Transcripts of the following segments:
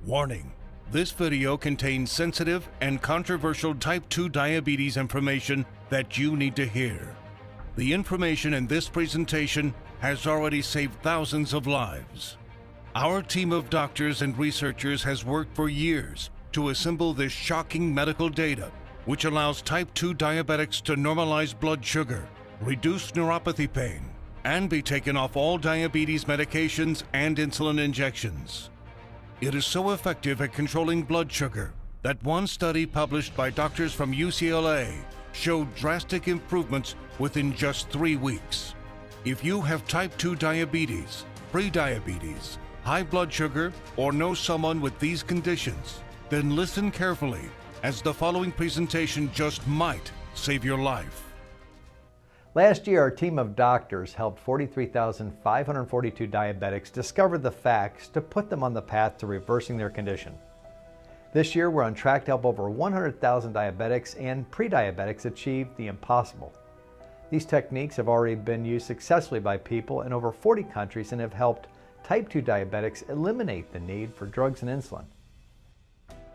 Warning: this video contains sensitive and controversial type 2 diabetes information that you need to hear. The information in this presentation has already saved thousands of lives. Our team of doctors and researchers has worked for years to assemble this shocking medical data, which allows type 2 diabetics to normalize blood sugar, reduce neuropathy pain, and be taken off all diabetes medications and insulin injections. It is so effective at controlling blood sugar that one study published by doctors from UCLA showed drastic improvements within just 3 weeks. If you have type 2 diabetes, prediabetes, high blood sugar, or know someone with these conditions, then listen carefully, as the following presentation just might save your life. Last year, our team of doctors helped 43,542 diabetics discover the facts to put them on the path to reversing their condition. This year, we're on track to help over 100,000 diabetics and pre-diabetics achieve the impossible. These techniques have already been used successfully by people in over 40 countries and have helped type 2 diabetics eliminate the need for drugs and insulin.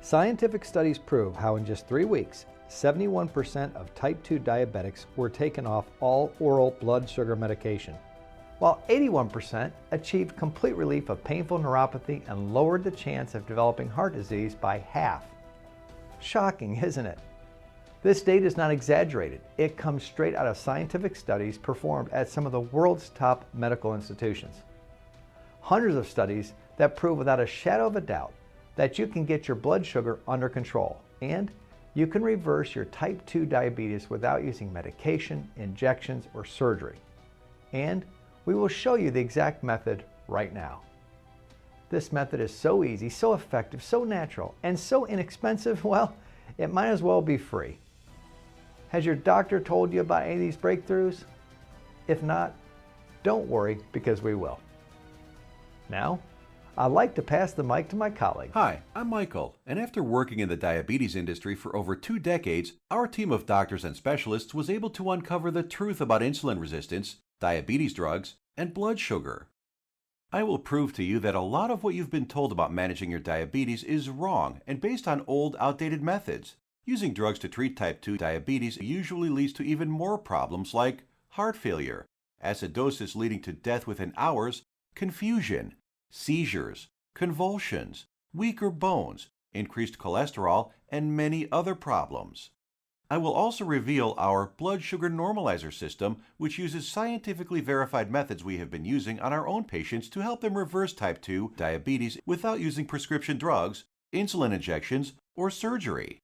Scientific studies prove how in just 3 weeks, 71% of type 2 diabetics were taken off all oral blood sugar medication, while 81% achieved complete relief of painful neuropathy and lowered the chance of developing heart disease by half. Shocking, isn't it? This data is not exaggerated. It comes straight out of scientific studies performed at some of the world's top medical institutions. Hundreds of studies that prove without a shadow of a doubt that you can get your blood sugar under control, and you can reverse your type 2 diabetes without using medication, injections, or surgery. And we will show you the exact method right now. This method is so easy, so effective, so natural, and so inexpensive, well, it might as well be free. Has your doctor told you about any of these breakthroughs? If not, don't worry, because we will. Now, I'd like to pass the mic to my colleague. Hi, I'm Michael, and after working in the diabetes industry for over 2 decades, our team of doctors and specialists was able to uncover the truth about insulin resistance, diabetes drugs, and blood sugar. I will prove to you that a lot of what you've been told about managing your diabetes is wrong and based on old, outdated methods. Using drugs to treat type 2 diabetes usually leads to even more problems like heart failure, acidosis leading to death within hours, confusion, seizures, convulsions, weaker bones, increased cholesterol, and many other problems. I will also reveal our blood sugar normalizer system, which uses scientifically verified methods we have been using on our own patients to help them reverse type 2 diabetes without using prescription drugs, insulin injections, or surgery.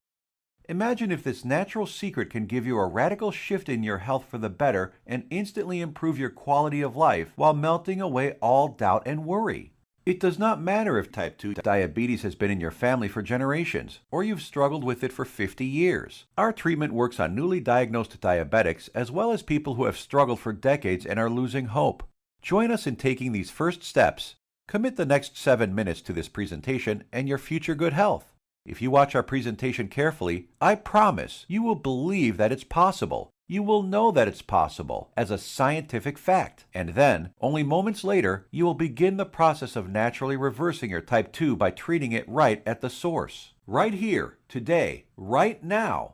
Imagine if this natural secret can give you a radical shift in your health for the better and instantly improve your quality of life while melting away all doubt and worry. It does not matter if type 2 diabetes has been in your family for generations, or you've struggled with it for 50 years. Our treatment works on newly diagnosed diabetics as well as people who have struggled for decades and are losing hope. Join us in taking these first steps. Commit the next 7 minutes to this presentation and your future good health. If you watch our presentation carefully, I promise you will believe that it's possible. You will know that it's possible as a scientific fact. And then, only moments later, you will begin the process of naturally reversing your type 2 by treating it right at the source. Right here, today, right now.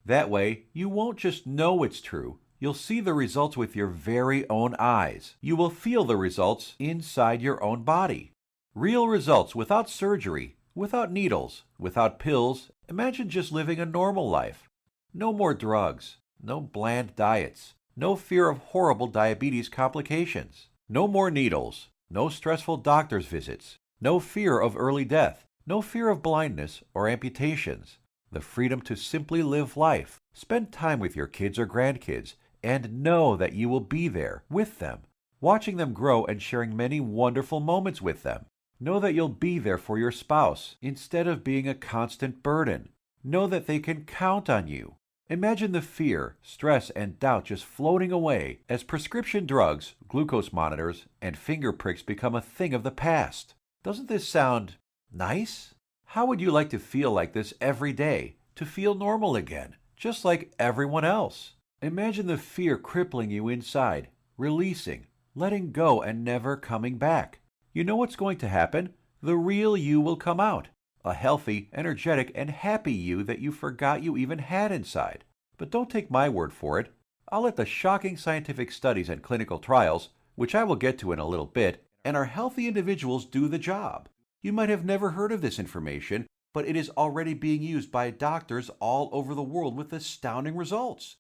That way, you won't just know it's true. You'll see the results with your very own eyes. You will feel the results inside your own body. Real results without surgery, without needles, without pills. Imagine just living a normal life. No more drugs. No bland diets, no fear of horrible diabetes complications, no more needles, no stressful doctor's visits, no fear of early death, no fear of blindness or amputations, the freedom to simply live life, spend time with your kids or grandkids, and know that you will be there with them, watching them grow and sharing many wonderful moments with them. Know that you'll be there for your spouse instead of being a constant burden. Know that they can count on you. Imagine the fear, stress, and doubt just floating away as prescription drugs, glucose monitors, and finger pricks become a thing of the past. Doesn't this sound nice? How would you like to feel like this every day, to feel normal again, just like everyone else? Imagine the fear crippling you inside, releasing, letting go, and never coming back. You know what's going to happen? The real you will come out. a healthy, energetic, and happy you that you forgot you even had inside. But don't take my word for it. I'll let the shocking scientific studies and clinical trials, which I will get to in a little bit, and our healthy individuals do the job. You might have never heard of this information, but it is already being used by doctors all over the world with astounding results.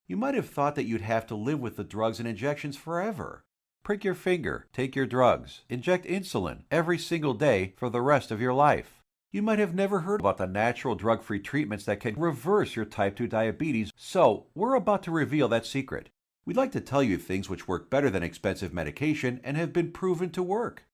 You might have thought that you'd have to live with the drugs and injections forever. Prick your finger, take your drugs, inject insulin every single day for the rest of your life. You might have never heard about the natural drug-free treatments that can reverse your type 2 diabetes, so we're about to reveal that secret. We'd like to tell you things which work better than expensive medication and have been proven to work.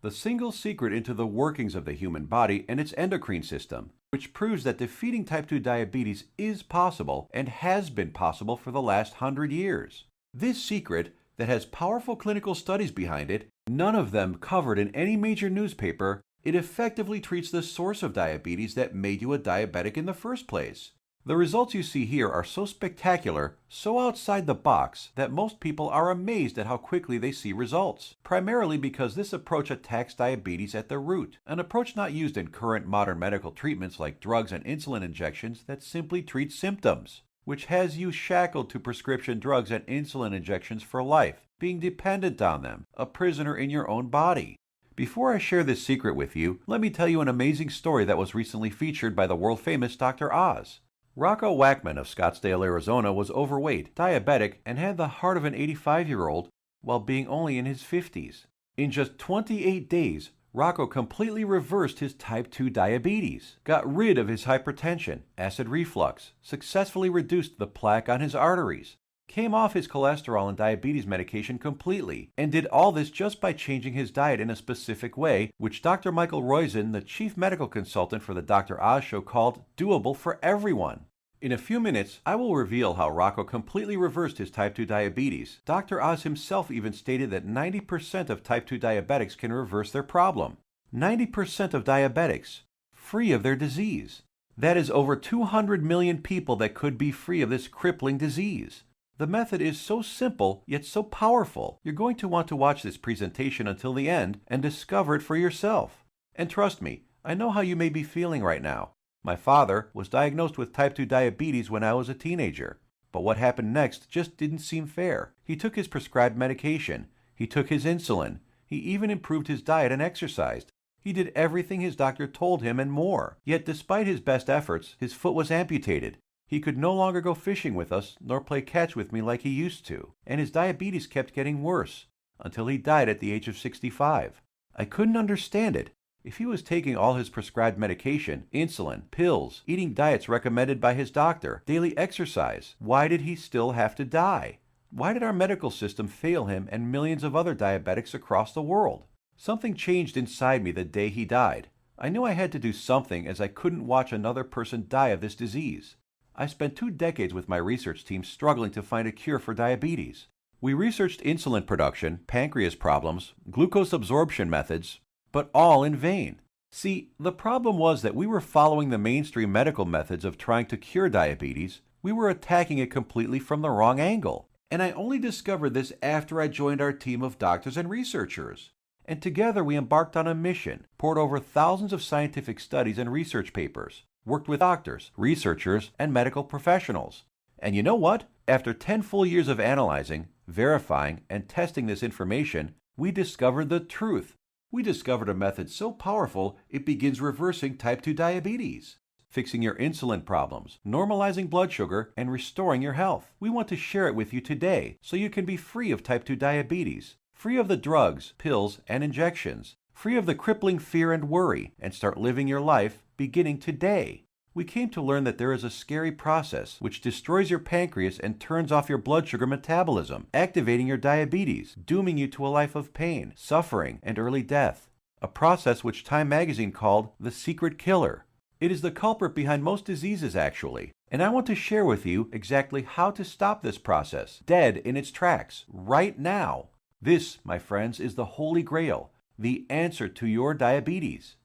The single secret into the workings of the human body and its endocrine system, which proves that defeating type 2 diabetes is possible and has been possible for the last 100 years. This secret, that has powerful clinical studies behind it, none of them covered in any major newspaper, it effectively treats the source of diabetes that made you a diabetic in the first place. The results you see here are so spectacular, so outside the box, that most people are amazed at how quickly they see results, primarily because this approach attacks diabetes at the root, an approach not used in current modern medical treatments like drugs and insulin injections that simply treat symptoms, which has you shackled to prescription drugs and insulin injections for life, being dependent on them, a prisoner in your own body. Before I share this secret with you, let me tell you an amazing story that was recently featured by the world-famous Dr. Oz. Rocco Wackman of Scottsdale, Arizona was overweight, diabetic, and had the heart of an 85-year-old while being only in his 50s. In just 28 days, Rocco completely reversed his type 2 diabetes, got rid of his hypertension, acid reflux, successfully reduced the plaque on his arteries, came off his cholesterol and diabetes medication completely, and did all this just by changing his diet in a specific way, which Dr. Michael Roizen, the chief medical consultant for the Dr. Oz show, called doable for everyone. In a few minutes, I will reveal how Rocco completely reversed his type 2 diabetes. Dr. Oz himself even stated that 90% of type 2 diabetics can reverse their problem. 90% of diabetics, free of their disease. That is over 200 million people that could be free of this crippling disease. The method is so simple, yet so powerful. You're going to want to watch this presentation until the end and discover it for yourself. And trust me, I know how you may be feeling right now. My father was diagnosed with type 2 diabetes when I was a teenager. But what happened next just didn't seem fair. He took his prescribed medication. He took his insulin. He even improved his diet and exercised. He did everything his doctor told him and more. Yet despite his best efforts, his foot was amputated. He could no longer go fishing with us, nor play catch with me like he used to, and his diabetes kept getting worse, until he died at the age of 65. I couldn't understand it. If he was taking all his prescribed medication, insulin, pills, eating diets recommended by his doctor, daily exercise, why did he still have to die? Why did our medical system fail him and millions of other diabetics across the world? Something changed inside me the day he died. I knew I had to do something, as I couldn't watch another person die of this disease. I spent 2 decades with my research team struggling to find a cure for diabetes. We researched insulin production, pancreas problems, glucose absorption methods, but all in vain. See, the problem was that we were following the mainstream medical methods of trying to cure diabetes. We were attacking it completely from the wrong angle. And I only discovered this after I joined our team of doctors and researchers. And together we embarked on a mission, poured over thousands of scientific studies and research papers, worked with doctors, researchers, and medical professionals. And you know what? After 10 full years of analyzing, verifying, and testing this information, we discovered the truth. We discovered a method so powerful it begins reversing type 2 diabetes, fixing your insulin problems, normalizing blood sugar, and restoring your health. We want to share it with you today so you can be free of type 2 diabetes, free of the drugs, pills, and injections, free of the crippling fear and worry, and start living your life beginning today. We came to learn that there is a scary process which destroys your pancreas and turns off your blood sugar metabolism, activating your diabetes, dooming you to a life of pain, suffering, and early death. A process which Time magazine called the secret killer. It is the culprit behind most diseases, actually. And I want to share with you exactly how to stop this process, dead in its tracks, right now. This, my friends, is the Holy Grail, the answer to your diabetes.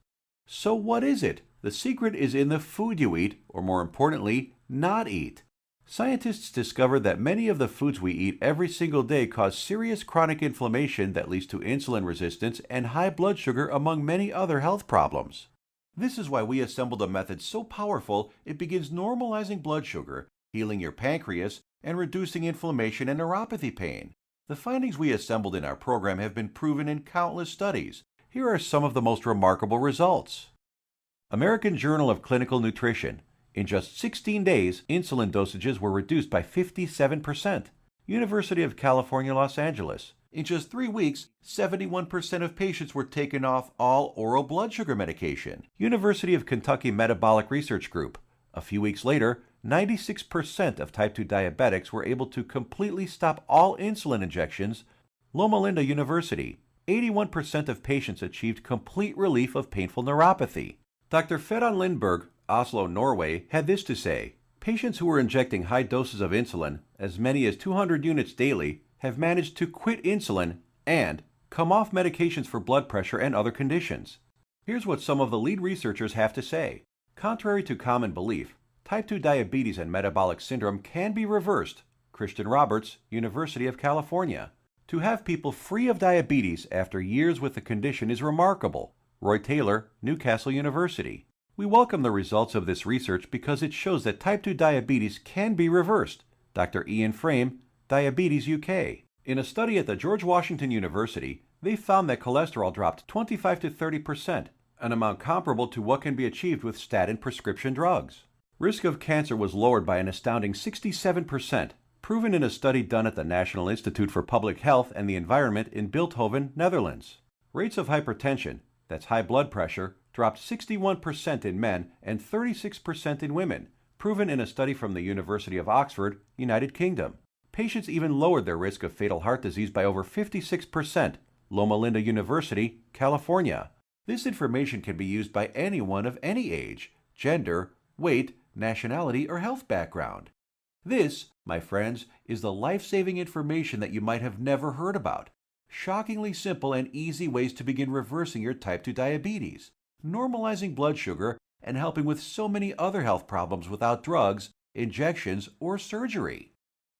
So what is it? The secret is in the food you eat, or more importantly, not eat. Scientists discovered that many of the foods we eat every single day cause serious chronic inflammation that leads to insulin resistance and high blood sugar, among many other health problems. This is why we assembled a method so powerful it begins normalizing blood sugar, healing your pancreas, and reducing inflammation and neuropathy pain. The findings we assembled in our program have been proven in countless studies. Here are some of the most remarkable results. American Journal of Clinical Nutrition. In just 16 days, insulin dosages were reduced by 57%. University of California, Los Angeles. In just 3 weeks, 71% of patients were taken off all oral blood sugar medication. University of Kentucky Metabolic Research Group. A few weeks later, 96% of type 2 diabetics were able to completely stop all insulin injections. Loma Linda University. 81% of patients achieved complete relief of painful neuropathy. Dr. Ferran Lindberg, Oslo, Norway, had this to say: patients who were injecting high doses of insulin, as many as 200 units daily, have managed to quit insulin and come off medications for blood pressure and other conditions. Here's what some of the lead researchers have to say. Contrary to common belief, type 2 diabetes and metabolic syndrome can be reversed. Christian Roberts, University of California. To have people free of diabetes after years with the condition is remarkable. Roy Taylor, Newcastle University. We welcome the results of this research because it shows that type 2 diabetes can be reversed. Dr. Ian Frame, Diabetes UK. In a study at the George Washington University, they found that cholesterol dropped 25 to 30%, an amount comparable to what can be achieved with statin prescription drugs. Risk of cancer was lowered by an astounding 67%, proven in a study done at the National Institute for Public Health and the Environment in Bilthoven, Netherlands. Rates of hypertension, that's high blood pressure, dropped 61% in men and 36% in women, proven in a study from the University of Oxford, United Kingdom. Patients even lowered their risk of fatal heart disease by over 56%. Loma Linda University, California. This information can be used by anyone of any age, gender, weight, nationality, or health background. This, my friends, is the life-saving information that you might have never heard about. Shockingly simple and easy ways to begin reversing your type 2 diabetes, normalizing blood sugar, and helping with so many other health problems without drugs, injections, or surgery.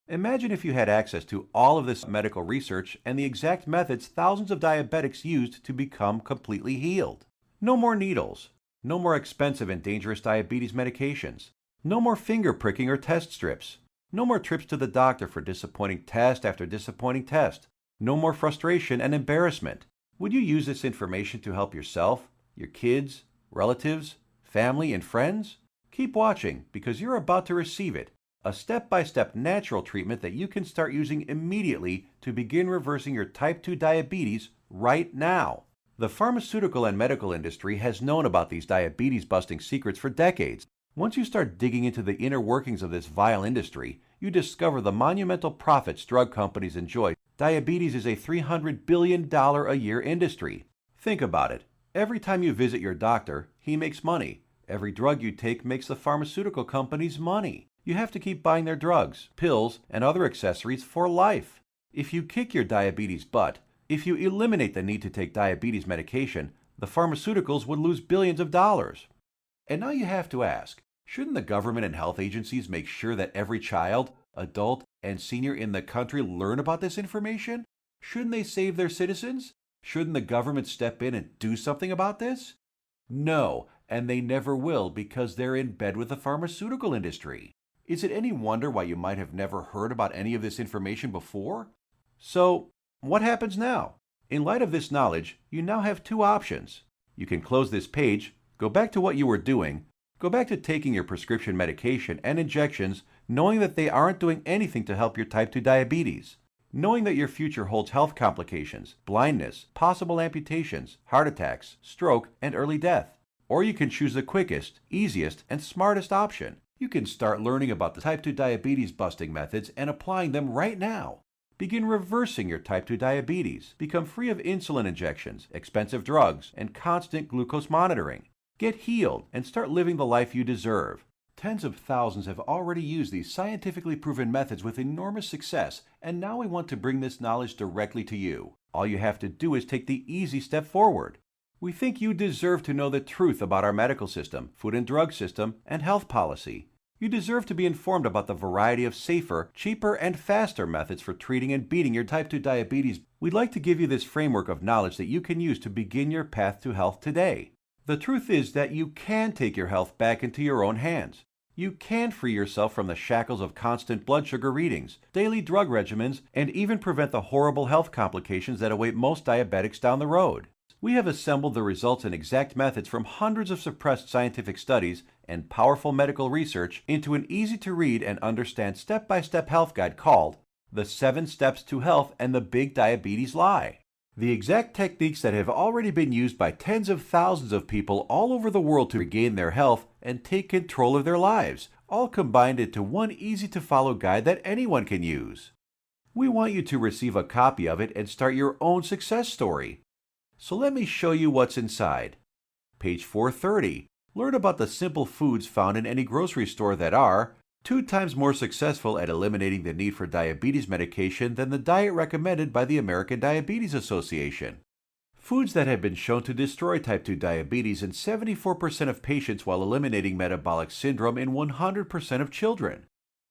Imagine if you had access to all of this medical research and the exact methods thousands of diabetics used to become completely healed. No more needles. No more expensive and dangerous diabetes medications. No more finger pricking or test strips. No more trips to the doctor for disappointing test after disappointing test. No more frustration and embarrassment. Would you use this information to help yourself, your kids, relatives, family, and friends? Keep watching because you're about to receive it. A step-by-step natural treatment that you can start using immediately to begin reversing your type 2 diabetes right now. The pharmaceutical and medical industry has known about these diabetes-busting secrets for decades. Once you start digging into the inner workings of this vile industry, you discover the monumental profits drug companies enjoy. Diabetes is a $300 billion a year industry. Think about it. Every time you visit your doctor, he makes money. Every drug you take makes the pharmaceutical companies money. You have to keep buying their drugs, pills, and other accessories for life. If you kick your diabetes butt, if you eliminate the need to take diabetes medication, the pharmaceuticals would lose billions of dollars. And now you have to ask, shouldn't the government and health agencies make sure that every child, adult, and senior in the country learn about this information? Shouldn't they save their citizens? Shouldn't the government step in and do something about this? No, and they never will because they're in bed with the pharmaceutical industry. Is it any wonder why you might have never heard about any of this information before? So, what happens now? In light of this knowledge, you now have two options. You can close this page, go back to what you were doing, go back to taking your prescription medication and injections, knowing that they aren't doing anything to help your type 2 diabetes, knowing that your future holds health complications, blindness, possible amputations, heart attacks, stroke, and early death. Or you can choose the quickest, easiest, and smartest option. You can start learning about the type 2 diabetes busting methods and applying them right now. Begin reversing your type 2 diabetes. Become free of insulin injections, expensive drugs, and constant glucose monitoring. Get healed and start living the life you deserve. Tens of thousands have already used these scientifically proven methods with enormous success, and now we want to bring this knowledge directly to you. All you have to do is take the easy step forward. We think you deserve to know the truth about our medical system, food and drug system, and health policy. You deserve to be informed about the variety of safer, cheaper, and faster methods for treating and beating your type 2 diabetes. We'd like to give you this framework of knowledge that you can use to begin your path to health today. The truth is that you can take your health back into your own hands. You can free yourself from the shackles of constant blood sugar readings, daily drug regimens, and even prevent the horrible health complications that await most diabetics down the road. We have assembled the results and exact methods from hundreds of suppressed scientific studies and powerful medical research into an easy-to-read and understand step-by-step health guide called The 7 Steps to Health and the Big Diabetes Lie. The exact techniques that have already been used by tens of thousands of people all over the world to regain their health and take control of their lives, all combined into one easy-to-follow guide that anyone can use. We want you to receive a copy of it and start your own success story. So let me show you what's inside. Page 430. Learn about the simple foods found in any grocery store that are 2 times more successful at eliminating the need for diabetes medication than the diet recommended by the American Diabetes Association. Foods that have been shown to destroy type 2 diabetes in 74% of patients while eliminating metabolic syndrome in 100% of children.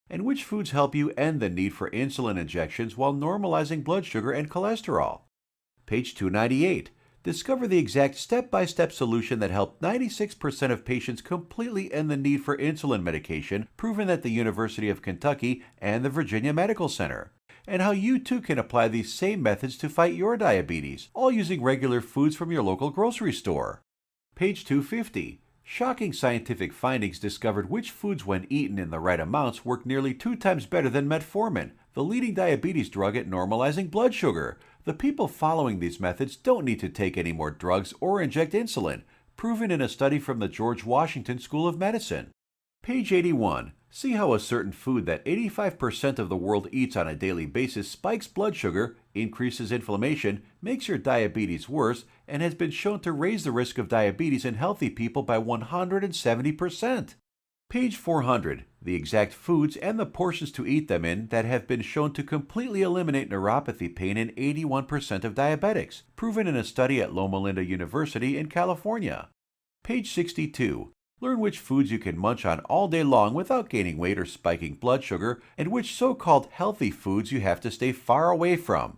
And which foods help you end the need for insulin injections while normalizing blood sugar and cholesterol. Page 298. Discover the exact step-by-step solution that helped 96% of patients completely end the need for insulin medication, proven at the University of Kentucky and the Virginia Medical Center, and how you too can apply these same methods to fight your diabetes, all using regular foods from your local grocery store. Page 250. Shocking scientific findings discovered which foods, when eaten in the right amounts, work nearly 2 times better than metformin, the leading diabetes drug at normalizing blood sugar. The people following these methods don't need to take any more drugs or inject insulin, proven in a study from the George Washington School of Medicine. Page 81. See how a certain food that 85% of the world eats on a daily basis spikes blood sugar, increases inflammation, makes your diabetes worse, and has been shown to raise the risk of diabetes in healthy people by 170%. Page 400. The exact foods and the portions to eat them in that have been shown to completely eliminate neuropathy pain in 81% of diabetics, proven in a study at Loma Linda University in California. Page 62. Learn which foods you can munch on all day long without gaining weight or spiking blood sugar, and which so-called healthy foods you have to stay far away from.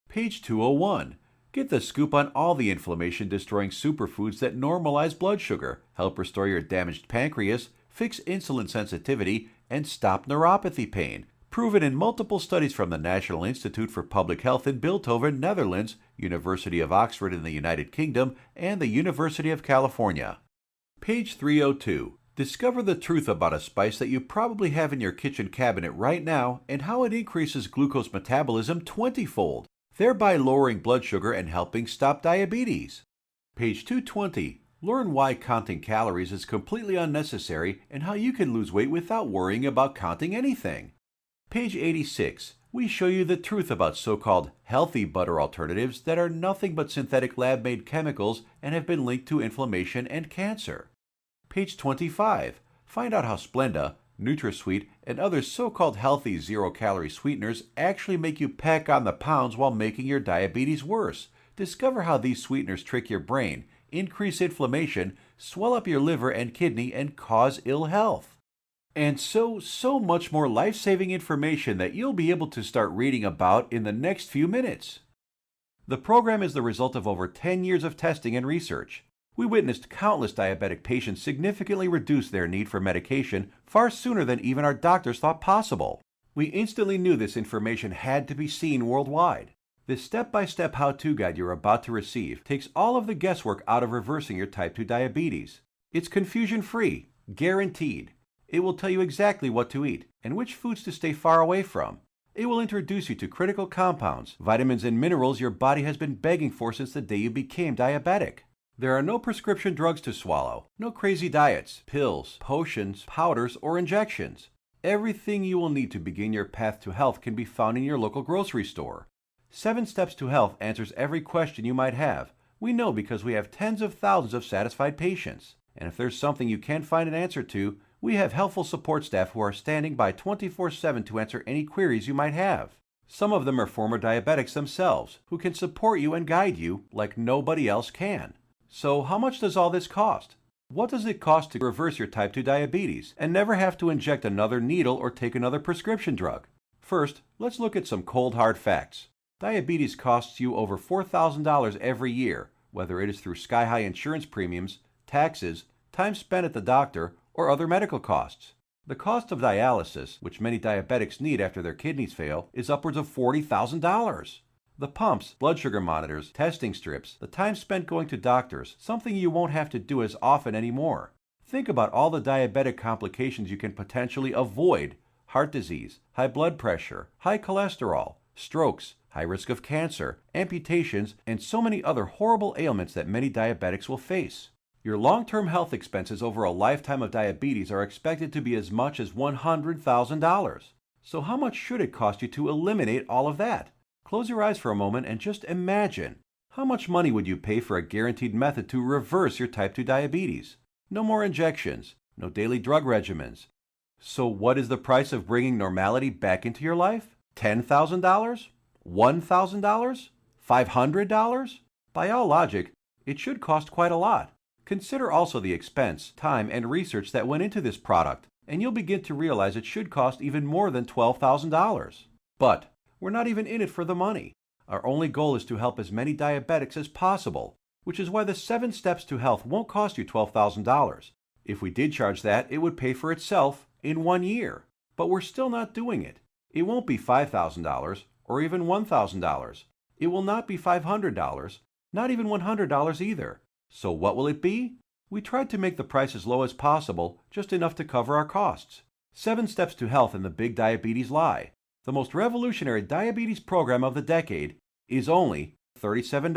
Page 201. Get the scoop on all the inflammation-destroying superfoods that normalize blood sugar, help restore your damaged pancreas, fix insulin sensitivity, and stop neuropathy pain, proven in multiple studies from the National Institute for Public Health in Bilthoven, Netherlands, University of Oxford in the United Kingdom, and the University of California. Page 302. Discover the truth about a spice that you probably have in your kitchen cabinet right now and how it increases glucose metabolism 20-fold, thereby lowering blood sugar and helping stop diabetes. Page 220. Learn why counting calories is completely unnecessary and how you can lose weight without worrying about counting anything. Page 86. We show you the truth about so-called healthy butter alternatives that are nothing but synthetic lab-made chemicals and have been linked to inflammation and cancer. Page 25. Find out how Splenda, NutraSweet, and other so-called healthy zero-calorie sweeteners actually make you pack on the pounds while making your diabetes worse. Discover how these sweeteners trick your brain, increase inflammation, swell up your liver and kidney, and cause ill health. And so much more life-saving information that you'll be able to start reading about in the next few minutes. The program is the result of over 10 years of testing and research. We witnessed countless diabetic patients significantly reduce their need for medication far sooner than even our doctors thought possible. We instantly knew this information had to be seen worldwide. This step-by-step how-to guide you're about to receive takes all of the guesswork out of reversing your type 2 diabetes. It's confusion-free, guaranteed. It will tell you exactly what to eat and which foods to stay far away from. It will introduce you to critical compounds, vitamins and minerals your body has been begging for since the day you became diabetic. There are no prescription drugs to swallow, no crazy diets, pills, potions, powders, or injections. Everything you will need to begin your path to health can be found in your local grocery store. 7 Steps to Health answers every question you might have. We know because we have tens of thousands of satisfied patients. And if there's something you can't find an answer to, we have helpful support staff who are standing by 24/7 to answer any queries you might have. Some of them are former diabetics themselves, who can support you and guide you like nobody else can. So how much does all this cost? What does it cost to reverse your type 2 diabetes and never have to inject another needle or take another prescription drug? First, let's look at some cold hard facts. Diabetes costs you over $4,000 every year, whether it is through sky-high insurance premiums, taxes, time spent at the doctor, or other medical costs. The cost of dialysis, which many diabetics need after their kidneys fail, is upwards of $40,000. The pumps, blood sugar monitors, testing strips, the time spent going to doctors, something you won't have to do as often anymore. Think about all the diabetic complications you can potentially avoid: heart disease, high blood pressure, high cholesterol, strokes, high risk of cancer, amputations, and so many other horrible ailments that many diabetics will face. Your long-term health expenses over a lifetime of diabetes are expected to be as much as $100,000. So how much should it cost you to eliminate all of that? Close your eyes for a moment and just imagine. How much money would you pay for a guaranteed method to reverse your type 2 diabetes? No more injections, no daily drug regimens. So what is the price of bringing normality back into your life? $10,000? $1,000? $500? By all logic, it should cost quite a lot. Consider also the expense, time, and research that went into this product, and you'll begin to realize it should cost even more than $12,000. But we're not even in it for the money. Our only goal is to help as many diabetics as possible, which is why the 7 Steps to Health won't cost you $12,000. If we did charge that, it would pay for itself in 1 year. But we're still not doing it. It won't be $5,000 or even $1,000. It will not be $500, not even $100 either. So what will it be? We tried to make the price as low as possible, just enough to cover our costs. 7 Steps to Health and the Big Diabetes Lie, the most revolutionary diabetes program of the decade, is only $37.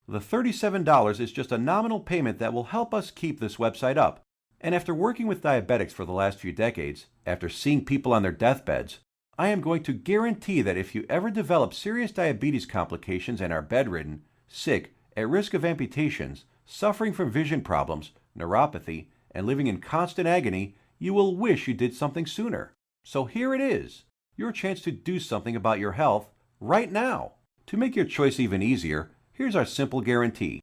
The $37 is just a nominal payment that will help us keep this website up. And after working with diabetics for the last few decades, after seeing people on their deathbeds, I am going to guarantee that if you ever develop serious diabetes complications and are bedridden, sick, at risk of amputations, suffering from vision problems, neuropathy, and living in constant agony, you will wish you did something sooner. So here it is, your chance to do something about your health right now. To make your choice even easier, here's our simple guarantee.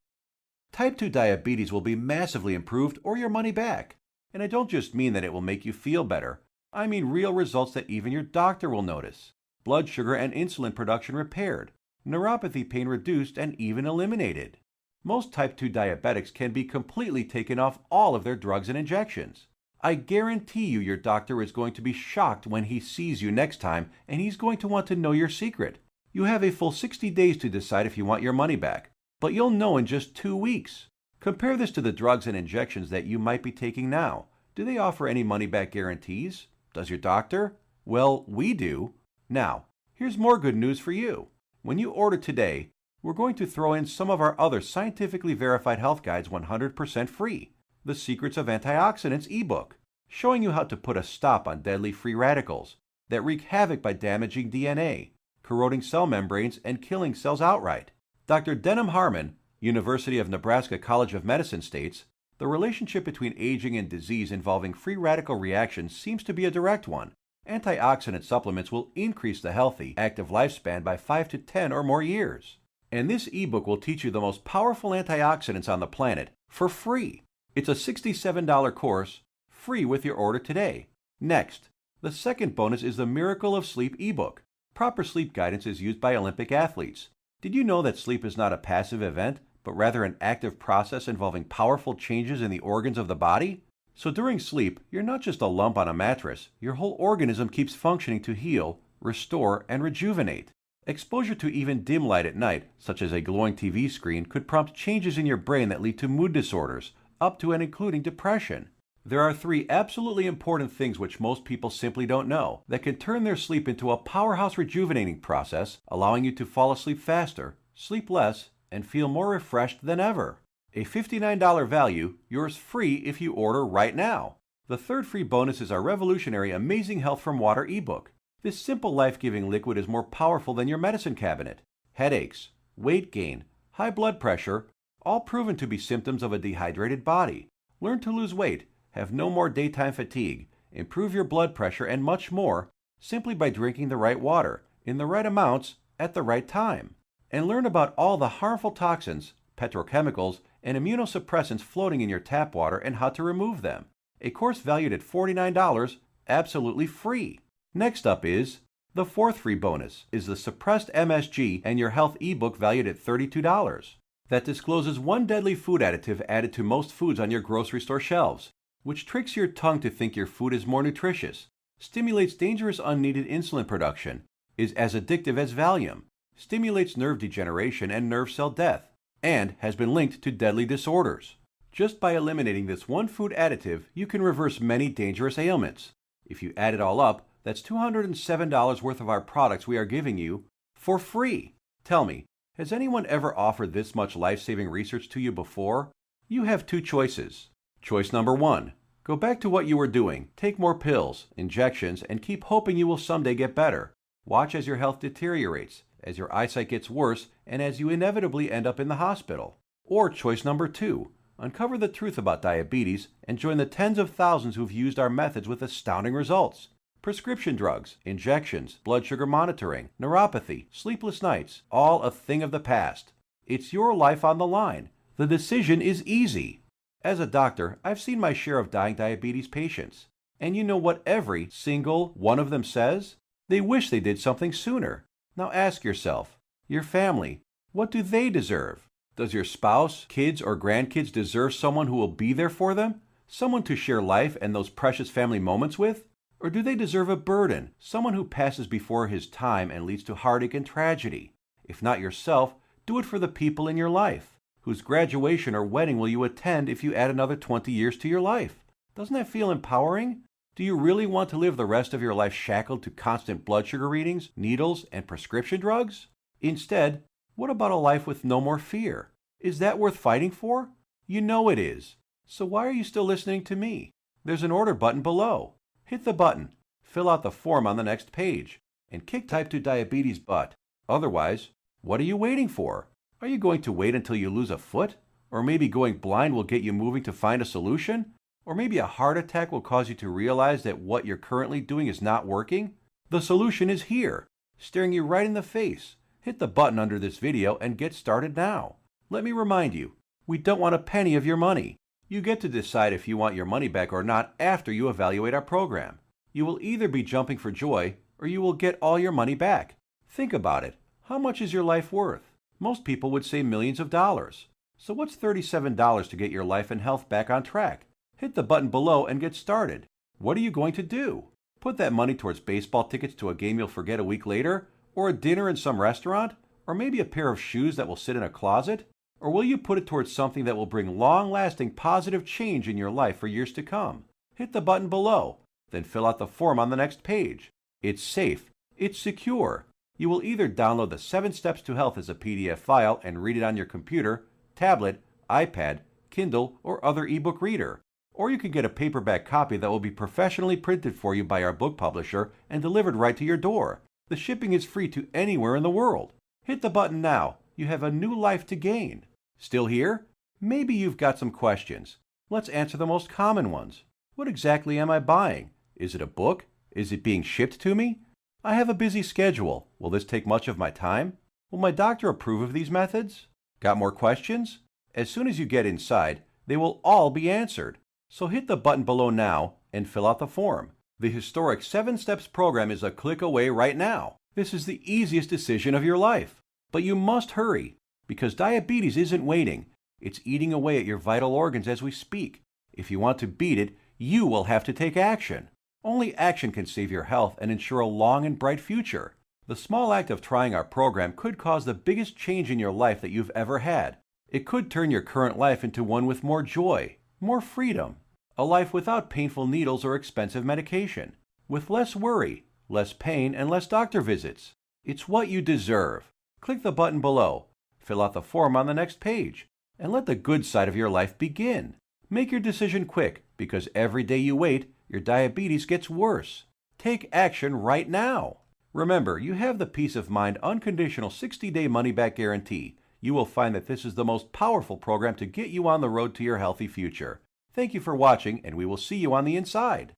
Type 2 diabetes will be massively improved or your money back. And I don't just mean that it will make you feel better. I mean real results that even your doctor will notice. Blood sugar and insulin production repaired, neuropathy pain reduced and even eliminated. Most type 2 diabetics can be completely taken off all of their drugs and injections. I guarantee you your doctor is going to be shocked when he sees you next time, and he's going to want to know your secret. You have a full 60 days to decide if you want your money back, but you'll know in just 2 weeks. Compare this to the drugs and injections that you might be taking now. Do they offer any money-back guarantees? Does your doctor? Well, we do. Now, here's more good news for you. When you order today, we're going to throw in some of our other scientifically verified health guides 100% free. The Secrets of Antioxidants ebook, showing you how to put a stop on deadly free radicals that wreak havoc by damaging DNA, corroding cell membranes, and killing cells outright. Dr. Denham Harmon, University of Nebraska College of Medicine, states, the relationship between aging and disease involving free radical reactions seems to be a direct one. Antioxidant supplements will increase the healthy, active lifespan by 5 to 10 or more years. And this ebook will teach you the most powerful antioxidants on the planet for free. It's a $67 course, free with your order today. Next, the second bonus is the Miracle of Sleep ebook. Proper sleep guidance is used by Olympic athletes. Did you know that sleep is not a passive event, but rather an active process involving powerful changes in the organs of the body? So during sleep, you're not just a lump on a mattress. Your whole organism keeps functioning to heal, restore, and rejuvenate. Exposure to even dim light at night, such as a glowing TV screen, could prompt changes in your brain that lead to mood disorders, up to and including depression. There are 3 absolutely important things which most people simply don't know that can turn their sleep into a powerhouse rejuvenating process, allowing you to fall asleep faster, sleep less, and feel more refreshed than ever. A $59 value, yours free if you order right now. The third free bonus is our revolutionary Amazing Health from Water ebook. This simple life-giving liquid is more powerful than your medicine cabinet. Headaches, weight gain, high blood pressure, all proven to be symptoms of a dehydrated body. Learn to lose weight, have no more daytime fatigue, improve your blood pressure, and much more simply by drinking the right water, in the right amounts, at the right time. And learn about all the harmful toxins, petrochemicals, and immunosuppressants floating in your tap water and how to remove them. A course valued at $49, absolutely free. Next up is the fourth free bonus, is the Suppressed MSG and Your Health ebook valued at $32. that discloses one deadly food additive added to most foods on your grocery store shelves, which tricks your tongue to think your food is more nutritious, stimulates dangerous unneeded insulin production, is as addictive as Valium, stimulates nerve degeneration and nerve cell death, and has been linked to deadly disorders. Just by eliminating this one food additive, you can reverse many dangerous ailments. If you add it all up, that's $207 worth of our products we are giving you for free. Tell me, has anyone ever offered this much life-saving research to you before? You have two choices. Choice number 1. Go back to what you were doing, take more pills, injections, and keep hoping you will someday get better. Watch as your health deteriorates, as your eyesight gets worse, and as you inevitably end up in the hospital. Or choice number 2. Uncover the truth about diabetes and join the tens of thousands who've used our methods with astounding results. Prescription drugs, injections, blood sugar monitoring, neuropathy, sleepless nights, all a thing of the past. It's your life on the line. The decision is easy. As a doctor, I've seen my share of dying diabetes patients. And you know what every single one of them says? They wish they did something sooner. Now ask yourself, your family, what do they deserve? Does your spouse, kids, or grandkids deserve someone who will be there for them? Someone to share life and those precious family moments with? Or do they deserve a burden, someone who passes before his time and leads to heartache and tragedy? If not yourself, do it for the people in your life. Whose graduation or wedding will you attend if you add another 20 years to your life? Doesn't that feel empowering? Do you really want to live the rest of your life shackled to constant blood sugar readings, needles, and prescription drugs? Instead, what about a life with no more fear? Is that worth fighting for? You know it is. So why are you still listening to me? There's an order button below. Hit the button, fill out the form on the next page, and kick type 2 diabetes butt. Otherwise, what are you waiting for? Are you going to wait until you lose a foot? Or maybe going blind will get you moving to find a solution? Or maybe a heart attack will cause you to realize that what you're currently doing is not working? The solution is here, staring you right in the face. Hit the button under this video and get started now. Let me remind you, we don't want a penny of your money. You get to decide if you want your money back or not after you evaluate our program. You will either be jumping for joy or you will get all your money back. Think about it. How much is your life worth? Most people would say millions of dollars. So what's $37 to get your life and health back on track? Hit the button below and get started. What are you going to do? Put that money towards baseball tickets to a game you'll forget a week later? Or a dinner in some restaurant? Or maybe a pair of shoes that will sit in a closet? Or will you put it towards something that will bring long-lasting positive change in your life for years to come? Hit the button below, then fill out the form on the next page. It's safe. It's secure. You will either download the 7 Steps to Health as a PDF file and read it on your computer, tablet, iPad, Kindle, or other ebook reader. Or you can get a paperback copy that will be professionally printed for you by our book publisher and delivered right to your door. The shipping is free to anywhere in the world. Hit the button now. You have a new life to gain. Still here? Maybe you've got some questions. Let's answer the most common ones. What exactly am I buying? Is it a book? Is it being shipped to me? I have a busy schedule. Will this take much of my time? Will my doctor approve of these methods? Got more questions? As soon as you get inside, they will all be answered. So hit the button below now and fill out the form. The historic 7 Steps program is a click away right now. This is the easiest decision of your life. But you must hurry, because diabetes isn't waiting. It's eating away at your vital organs as we speak. If you want to beat it, you will have to take action. Only action can save your health and ensure a long and bright future. The small act of trying our program could cause the biggest change in your life that you've ever had. It could turn your current life into one with more joy, more freedom, a life without painful needles or expensive medication, with less worry, less pain, and less doctor visits. It's what you deserve. Click the button below, fill out the form on the next page, and let the good side of your life begin. Make your decision quick, because every day you wait, your diabetes gets worse. Take action right now. Remember, you have the peace of mind unconditional 60-day money-back guarantee. You will find that this is the most powerful program to get you on the road to your healthy future. Thank you for watching, and we will see you on the inside.